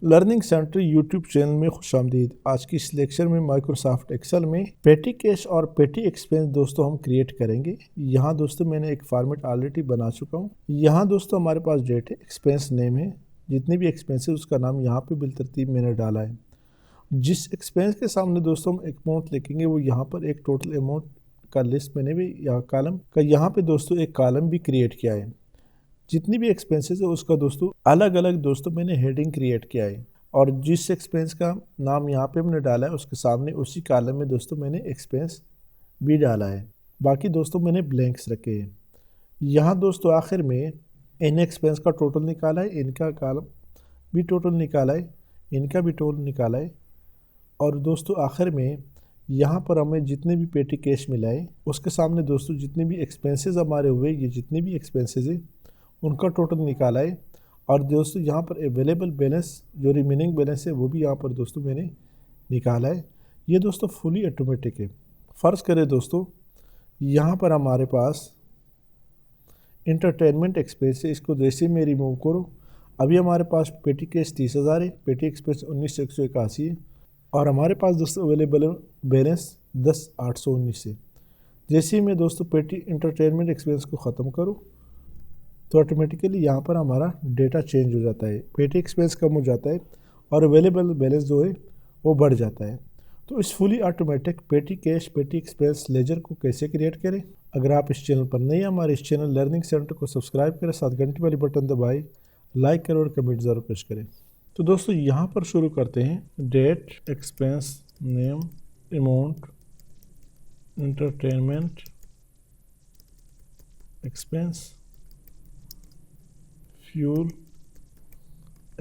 Learning centre YouTube channel में खुशामदीद। आज की इस लेक्चर में माइक्रोसॉफ्ट एक्सेल में पेटी कैश और पेटी एक्सपेंस दोस्तों हम क्रिएट करेंगे। यहाँ दोस्तों मैंने एक फॉर्मेट ऑलरेडी बना चुका हूँ। यहाँ दोस्तों हमारे पास डेट है, एक्सपेंस नेम है, जितने भी एक्सपेंस है उसका नाम यहाँ पे बिलतरतीब मैंने डाला है। जिस एक्सपेंस के सामने दोस्तों हम अमाउंट लिखेंगे वो यहाँ पर एक टोटल अमाउंट का लिस्ट मैंने भी यहाँ कॉलम का यहाँ पे दोस्तों एक कॉलम भी क्रिएट किया है। जितनी भी एक्सपेंसेस है उसका दोस्तों अलग अलग दोस्तों मैंने हेडिंग क्रिएट किया है और जिस एक्सपेंस का नाम यहाँ पे मैंने डाला है उसके सामने उसी कॉलम में दोस्तों मैंने एक्सपेंस भी डाला है। बाकी दोस्तों मैंने ब्लैंक्स रखे हैं। यहाँ दोस्तों आखिर में इन एक्सपेंस का टोटल निकाला है, इनका कॉलम भी टोटल निकाला है, इनका भी टोटल निकाला है और दोस्तों आखिर में यहाँ पर हमें जितने भी पेटी कैश मिला है उसके सामने दोस्तों जितने भी एक्सपेंसेस हमारे हुए, ये जितने भी एक्सपेंसेस है उनका टोटल निकाला है और दोस्तों यहाँ पर अवेलेबल बैलेंस जो रिमेनिंग बैलेंस है वो भी यहाँ पर दोस्तों मैंने निकाला है। ये दोस्तों फुली ऑटोमेटिक है। फ़र्ज़ करें दोस्तों यहाँ पर हमारे पास इंटरटेनमेंट एक्सपेंस है, इसको जैसे मैं रिमूव करूँ अभी हमारे पास पेटी कैश 30,000 है, पेटी एक्सपेंस 19,181 है और हमारे पास दोस्तों अवेलेबल बैलेंस 10,819 है। जैसे ही मैं दोस्तों पेटी इंटरटेनमेंट एक्सपेंस को ख़त्म करूँ तो ऑटोमेटिकली यहाँ पर हमारा डेटा चेंज हो जाता है, पेटी एक्सपेंस कम हो जाता है और अवेलेबल बैलेंस जो है वो बढ़ जाता है। तो इस फुली ऑटोमेटिक पेटी कैश पेटी एक्सपेंस लेजर को कैसे क्रिएट करें? अगर आप इस चैनल पर नहीं हैं, हमारे इस चैनल लर्निंग सेंटर को सब्सक्राइब करें, साथ घंटे वाली बटन दबाएं, लाइक करें और कमेंट ज़रूर पेश करें। तो दोस्तों यहाँ पर शुरू करते हैं। Date, expense name, amount, entertainment expense, fuel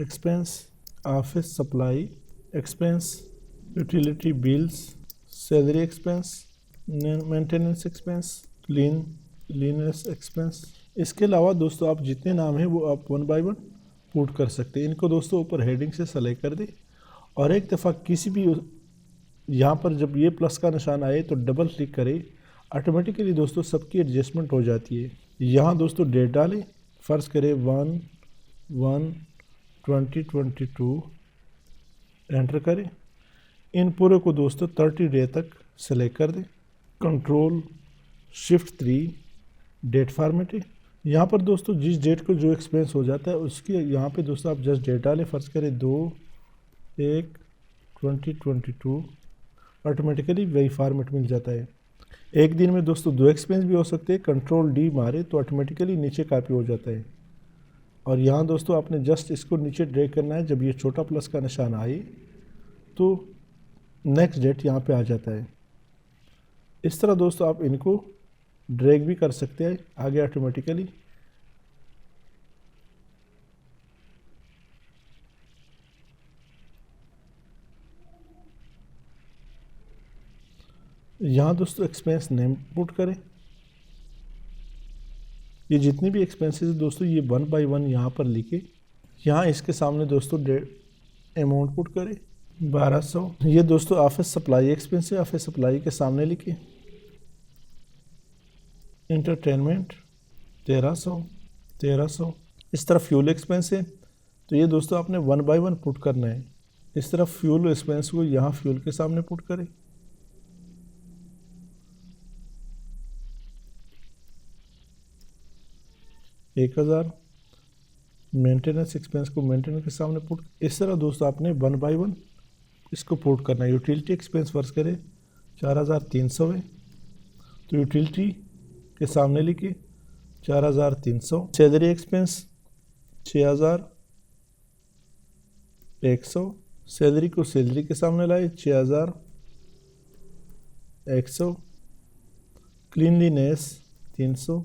expense, office supply expense, utility bills, salary expense, maintenance expense, cleanness expense. इसके अलावा दोस्तों आप जितने नाम हैं वो आप वन बाय वन पुट कर सकते हैं। इनको दोस्तों ऊपर हेडिंग से सेलेक्ट कर दें और एक दफ़ा किसी भी यहाँ पर जब ये प्लस का निशान आए तो डबल क्लिक करें, ऑटोमेटिकली दोस्तों सबकी एडजस्टमेंट हो जाती है। यहाँ दोस्तों डेट डालें, फ़र्ज़ करें 1/1/2022 एंटर करें। इन पूरे को दोस्तों 30 डे तक सेलेक्ट कर दें। कंट्रोल शिफ्ट 3 डेट फॉर्मेट है। यहाँ पर दोस्तों जिस डेट को जो एक्सपेंस हो जाता है उसकी यहाँ पे दोस्तों आप जस्ट डेट डालें, फ़र्ज़ करें 2/1/2022 ऑटोमेटिकली वही फॉर्मेट मिल जाता है। एक दिन में दोस्तों 2 एक्सपेंस भी हो सकते हैं। कंट्रोल डी मारे तो ऑटोमेटिकली नीचे कॉपी हो जाता है और यहाँ दोस्तों आपने जस्ट इसको नीचे ड्रैग करना है। जब ये छोटा प्लस का निशान आए तो नेक्स्ट डेट यहाँ पे आ जाता है। इस तरह दोस्तों आप इनको ड्रैग भी कर सकते हैं आगे ऑटोमेटिकली। यहाँ दोस्तों एक्सपेंस नेम पुट करें। ये जितनी भी एक्सपेंसेस दोस्तों ये वन बाय वन यहाँ पर लिखे। यहाँ इसके सामने दोस्तों अमाउंट पुट करें 1200। ये दोस्तों ऑफिस सप्लाई एक्सपेंस है, ऑफिस सप्लाई के सामने लिखे। इंटरटेनमेंट 1300। इस तरफ फ्यूल एक्सपेंस है तो ये दोस्तों आपने वन बाय वन पुट करना है। इस तरफ फ्यूल एक्सपेंस को यहाँ फ्यूल के सामने पुट करें। एक 1000। मेंटेनेंस एक्सपेंस को मेंटेनेंस के सामने पुट। इस तरह दोस्तों आपने वन बाय वन इसको पुट करना है। यूटिलिटी एक्सपेंस फ़र्ज़ करें 4300 है तो यूटिलिटी के सामने लिखिए 4300। Salary expense 6100। सैलरी को सैलरी के सामने लाए 6100। क्लीनलीनेस 300।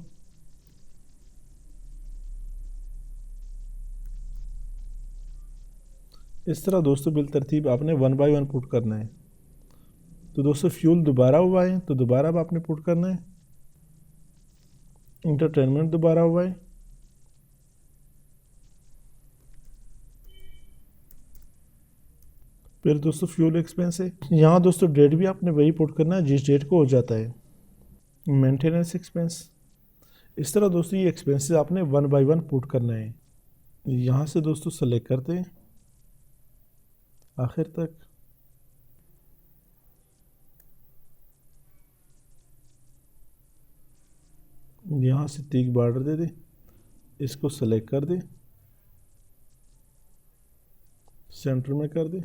इस तरह दोस्तों बिलतरतीब आपने वन बाय वन पुट करना है। तो दोस्तों फ्यूल दोबारा हुआ है तो दोबारा अब आपने पुट करना है। इंटरटेनमेंट दोबारा हुआ है। फिर दोस्तों फ्यूल एक्सपेंस है। यहाँ दोस्तों डेट भी आपने वही पुट करना है जिस डेट को हो जाता है। Maintenance expense. इस तरह दोस्तों ये एक्सपेंसेस आपने वन बाय वन पुट करना है। यहाँ से दोस्तों सेलेक्ट करते हैं आखिर तक। यहाँ से तीक बॉर्डर दे दे, इसको सेलेक्ट कर दे, सेंटर में कर दे,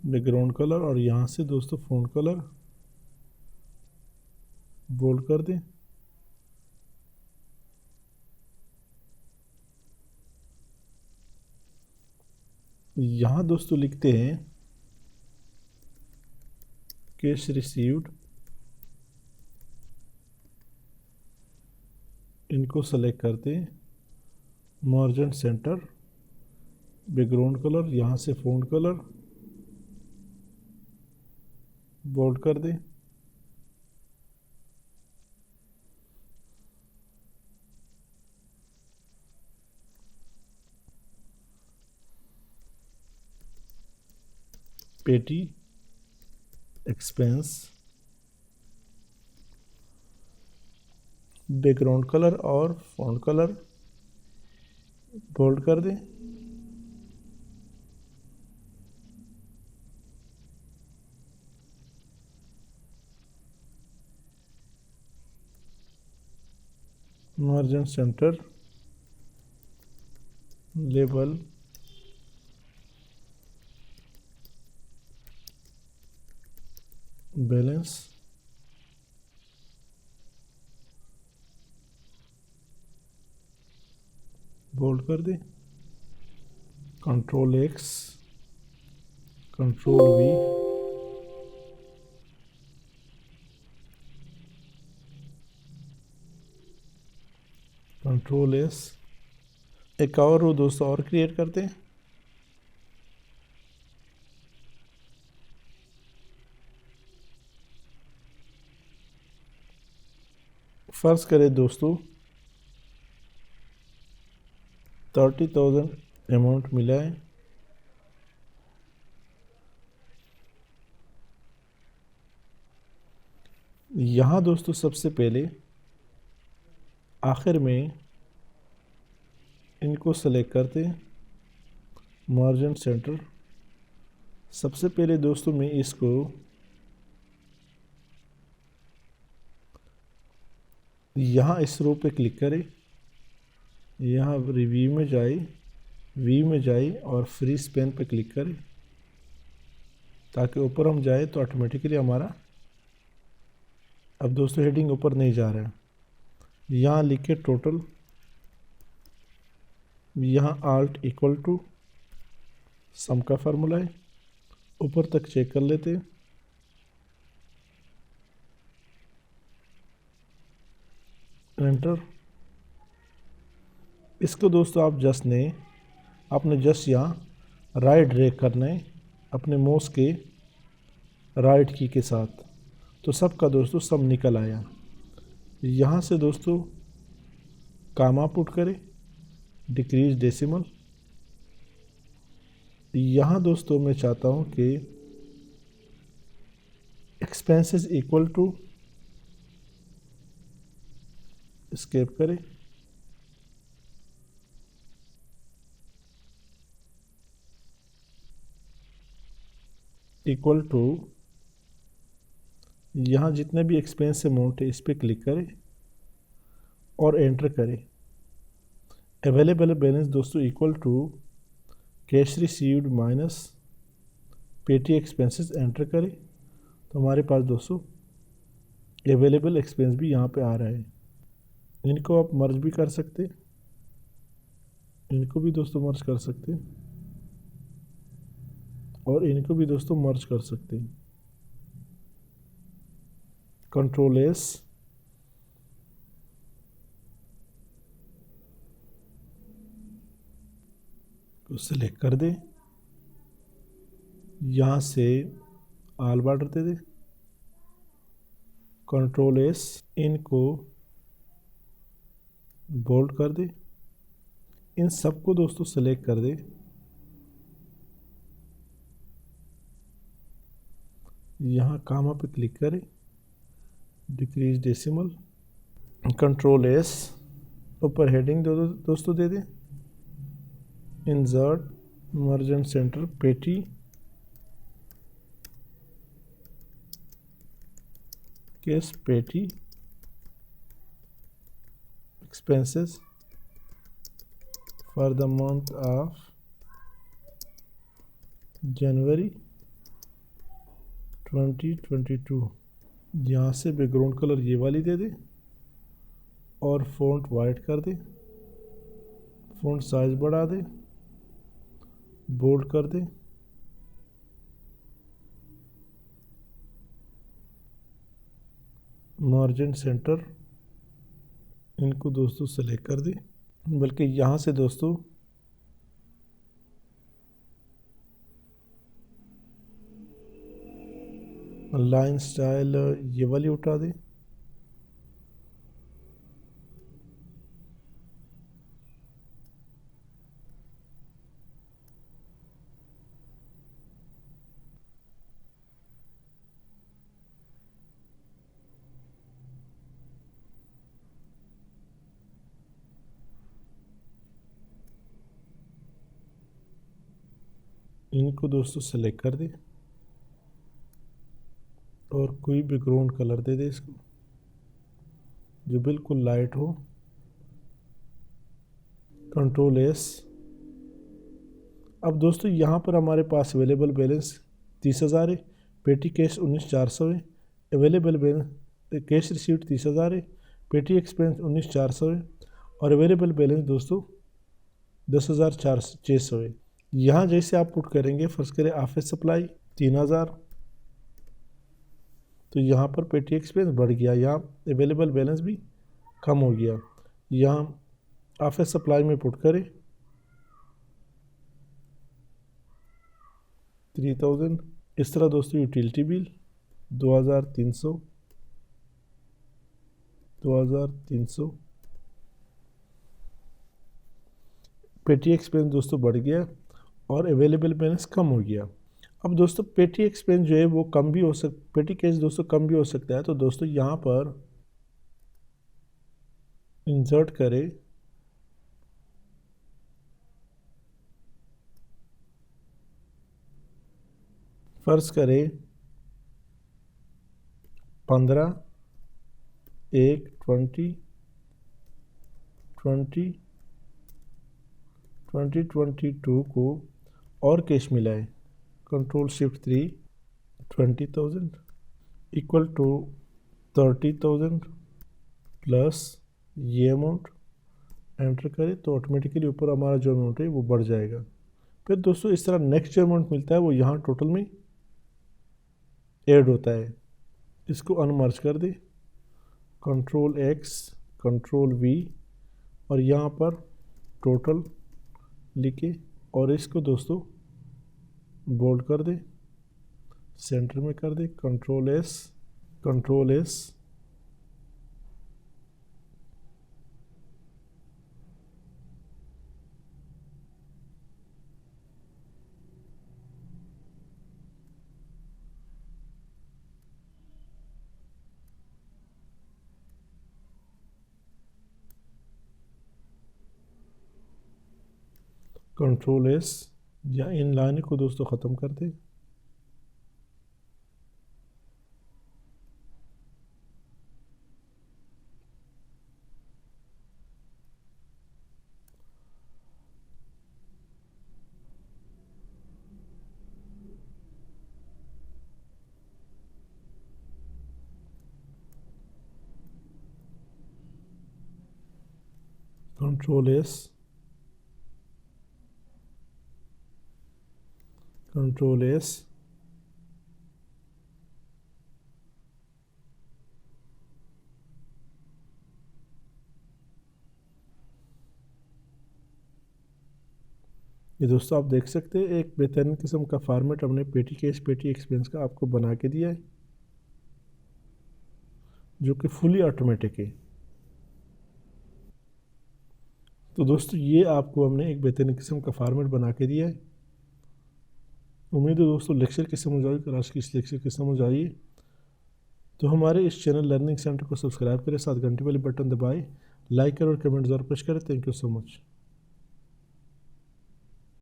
बैकग्राउंड कलर, और यहाँ से दोस्तों फ़ॉन्ट कलर बोल्ड कर दे। यहाँ दोस्तों लिखते हैं कैश रिसीव्ड, इनको सेलेक्ट करते हैं, मार्जिन सेंटर, बैकग्राउंड कलर, यहाँ से फ़ॉन्ट कलर बोल्ड कर दे। पेटी एक्सपेंस, बैकग्राउंड कलर और फ़ॉन्ट कलर बोल्ड कर दे। Margin centre, label, balance, bold कर दे। Control X, control V, control S. एक और रो दोस्तों और क्रिएट करते हैं। फर्ज करें दोस्तों 30,000 अमाउंट मिला है। यहाँ दोस्तों सबसे पहले आखिर में इनको सेलेक्ट करते हैं, मार्जिन सेंटर। सबसे पहले दोस्तों मैं इसको यहाँ इस रो पे क्लिक करें, यहाँ रिव्यू में जाए, व्यू में जाए और फ्री स्पैन पे क्लिक करें, ताकि ऊपर हम जाए तो ऑटोमेटिकली हमारा अब दोस्तों हेडिंग ऊपर नहीं जा रहा है। यहाँ लिखे टोटल, यहाँ आल्ट इक्वल टू सम का फार्मूला है, ऊपर तक चेक कर लेते हैं। एंटर। इसको दोस्तों आप जस्ट ने आपने जस्ट यहाँ राइट ड्रैग करना है अपने माउस के राइट की के साथ, तो सबका दोस्तों सब निकल आया। यहाँ से दोस्तों कामा पुट करें, डिक्रीज डेसिमल। यहाँ दोस्तों मैं चाहता हूँ कि एक्सपेंसेस इक्वल टू, एस्केप करें, इक्वल टू, यहाँ जितने भी एक्सपेंस अमाउंट है इस पर क्लिक करें और एंटर करें। अवेलेबल बैलेंस दोस्तों equal to cash received minus petty expenses, enter करें तो हमारे पास दोस्तों अवेलेबल एक्सपेंस भी यहाँ पे आ रहा है। इनको आप मर्ज भी कर सकते, इनको भी दोस्तों मर्ज कर सकते और इनको भी दोस्तों मर्ज कर सकते हैं। कंट्रोल एस, को सिलेक्ट कर दे, यहाँ से आल बॉर्डर दे दे, कंट्रोल एस, इनको बोल्ड कर दे, इन सबको दोस्तों सेलेक्ट कर दे। यहाँ कामा पे क्लिक करें, डिक्रीज डेसिमल, कंट्रोल एस, ऊपर हेडिंग दोस्तों दे दें, इंसर्ट मर्जेंट सेंटर पेटी केस पेटी expenses for the month of January 2022। यहाँ से बैकग्राउंड कलर ये वाली दे दें और फ़ॉन्ट वाइट कर दें, फ़ॉन्ट साइज बढ़ा दें, बोल्ड कर दें, मार्जिन सेंटर इनको दोस्तों सेलेक्ट कर दें, बल्कि यहाँ से दोस्तों लाइन स्टाइल ये वाली उठा दें, इनको दोस्तों सेलेक्ट कर दें और कोई बैकग्राउंड कलर दे दे इसको जो बिल्कुल लाइट हो, कंट्रोल एस। अब दोस्तों यहाँ पर हमारे पास अवेलेबल बैलेंस 30,000 है, पेटी कैश 19,400 है, अवेलेबल बैलेंस कैश रिसीव्ड 30,000 है, पेटी एक्सपेंस 19,400 है और अवेलेबल बैलेंस दोस्तों 10,600 है। यहाँ जैसे आप पुट करेंगे, फर्स्ट करें ऑफिस सप्लाई 3,000, तो यहाँ पर पेटी एक्सपेंस बढ़ गया, यहाँ अवेलेबल बैलेंस भी कम हो गया। यहाँ ऑफिस सप्लाई में पुट करें 3,000। इस तरह दोस्तों यूटिलिटी बिल 2,300 पेटी एक्सपेंस दोस्तों बढ़ गया और अवेलेबल बैलेंस कम हो गया। अब दोस्तों पेटी एक्सपेंस जो है वो कम भी हो पेटी कैश दोस्तों कम भी हो सकता है, तो दोस्तों यहाँ पर इंसर्ट करें फर्ज करें 15, 1, 2022 को और कैश मिलाए, control shift 3, 20,000 equal to 30,000 plus ये अमाउंट एंटर करें तो ऑटोमेटिकली ऊपर हमारा जो अमाउंट है वो बढ़ जाएगा। फिर दोस्तों इस तरह नेक्स्ट जो अमाउंट मिलता है वो यहाँ टोटल में ऐड होता है। इसको अनमर्ज कर दे, कंट्रोल एक्स, कंट्रोल वी और यहाँ पर टोटल लिखे और इसको दोस्तों बोल्ड कर दे, सेंटर में कर दे, control S, control S, control S या इन लाइन को दोस्तों ख़त्म कर दे। कंट्रोल एस, कंट्रोल एस, ये दोस्तों आप देख सकते हैं एक बेहतरीन किस्म का फॉर्मेट हमने पेटी कैश पेटी एक्सपेंस का आपको बना के दिया है जो कि फुली ऑटोमेटिक है। तो दोस्तों ये आपको हमने एक बेहतरीन किस्म का फॉर्मेट बना के दिया है। उम्मीद है दोस्तों लेक्चर की समझ आई। अगर आज की इस लेक्चर की समझ आई तो हमारे इस चैनल लर्निंग सेंटर को सब्सक्राइब करें, साथ घंटे वाली बटन दबाएं लाइक करें और कमेंट जरूर पेश करें। Thank you so much.